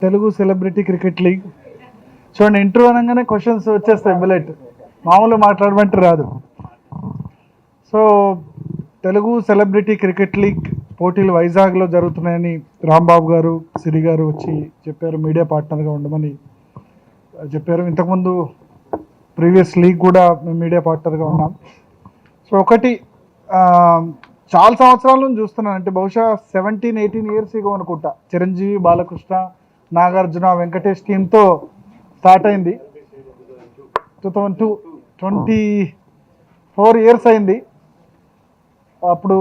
Telugu celebrity cricket league చూడండి, interview అనగానే questions వచ్చేస్తాయి. బుల్లెట్ మామూలు మాట్లాడమంటే రాదు. So Telugu celebrity cricket league పోటీలు వైజాగ్లో జరుగుతున్నాయని రాంబాబు గారు, సిరి గారు వచ్చి చెప్పారు. మీడియా పార్ట్నర్గా ఉండమని చెప్పారు. ఇంతకుముందు ప్రీవియస్ లీగ్ కూడా మేము మీడియా పార్ట్నర్గా ఉన్నాం. సో ఒకటి చాలా సంవత్సరాల నుంచి చూస్తున్నాను, అంటే బహుశా 17-18 ఇయర్స్ ఇగో అనుకుంటా. చిరంజీవి, బాలకృష్ణ, నాగార్జున, వెంకటేష్ టీంతో స్టార్ట్ అయింది. 2002 24 ఇయర్స్ అయింది. అప్పుడు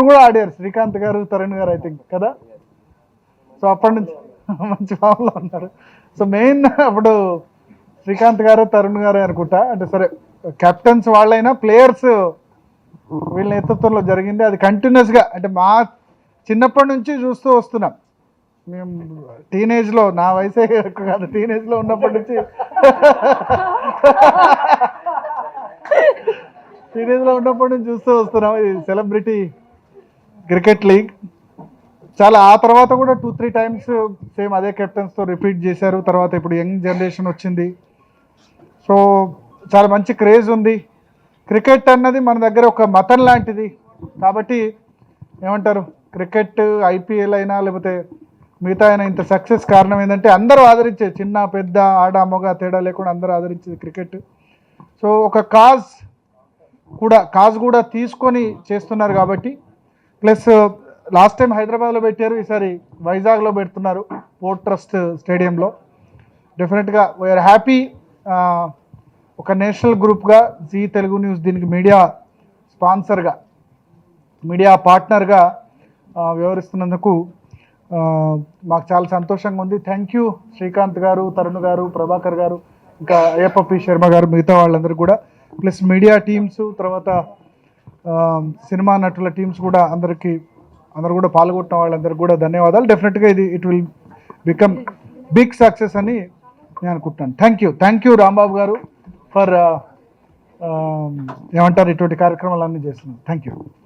కూడా ఆడారు శ్రీకాంత్ గారు, తరుణ్ గారు, ఐ థింక్ కదా. సో అప్పటి నుంచి మంచి ఫామ్లో ఉన్నారు. సో మెయిన్ అప్పుడు శ్రీకాంత్ గారు, తరుణ్ గారు అనుకుంటా. అంటే సరే, కెప్టెన్స్ వాళ్ళైనా ప్లేయర్స్ వీళ్ళ నేతృత్వంలో జరిగింది. అది కంటిన్యూస్గా, అంటే మా చిన్నప్పటి నుంచి చూస్తూ వస్తున్నాం. మేము టీనేజ్లో, నా వయసే కాదు, టీనేజ్లో ఉన్నప్పటి నుంచి చూస్తూ వస్తున్నాం ఈ సెలబ్రిటీ క్రికెట్ లీగ్. చాలా ఆ తర్వాత కూడా 2-3 టైమ్స్ సేమ్ అదే కెప్టెన్స్తో రిపీట్ చేశారు. తర్వాత ఇప్పుడు యంగ్ జనరేషన్ వచ్చింది. సో చాలా మంచి క్రేజ్ ఉంది. క్రికెట్ అన్నది మన దగ్గర ఒక మతం లాంటిది. కాబట్టి ఏమంటారు, క్రికెట్ ఐపీఎల్ అయినా లేకపోతే మిగతా అయినా ఇంత సక్సెస్ కారణం ఏంటంటే అందరూ ఆదరించే, చిన్న పెద్ద ఆడ మగ తేడా లేకుండా అందరూ ఆదరించేది క్రికెట్. సో ఒక కాజ్ కూడా తీసుకొని చేస్తున్నారు. కాబట్టి ప్లస్ లాస్ట్ టైం హైదరాబాద్లో పెట్టారు, ఈసారి వైజాగ్లో పెడుతున్నారు, పోర్ట్ ట్రస్ట్ స్టేడియంలో. డెఫినెట్గా వీఆర్ హ్యాపీ. ఒక నేషనల్ గ్రూప్గా జీ తెలుగు న్యూస్ దీనికి మీడియా స్పాన్సర్గా, మీడియా పార్ట్నర్గా వ్యవహరిస్తున్నందుకు మాకు చాలా సంతోషంగా ఉంది. థ్యాంక్ యూ శ్రీకాంత్ గారు, తరుణ్ గారు, ప్రభాకర్ గారు, ఇంకా అయ్యప్ప పి శర్మ గారు, మిగతా వాళ్ళందరూ కూడా, ప్లస్ మీడియా టీమ్స్, తర్వాత సినిమా నటుల టీమ్స్ కూడా, అందరూ కూడా పాల్గొంటున్న వాళ్ళందరికీ కూడా ధన్యవాదాలు. డెఫినెట్గా ఇది విల్ బికమ్ బిగ్ సక్సెస్ అని నేను అనుకుంటున్నాను. థ్యాంక్ యూ రాంబాబు గారు ఫర్ ఏమంటారు ఇటువంటి కార్యక్రమాలన్నీ చేస్తున్నాను. Thank you.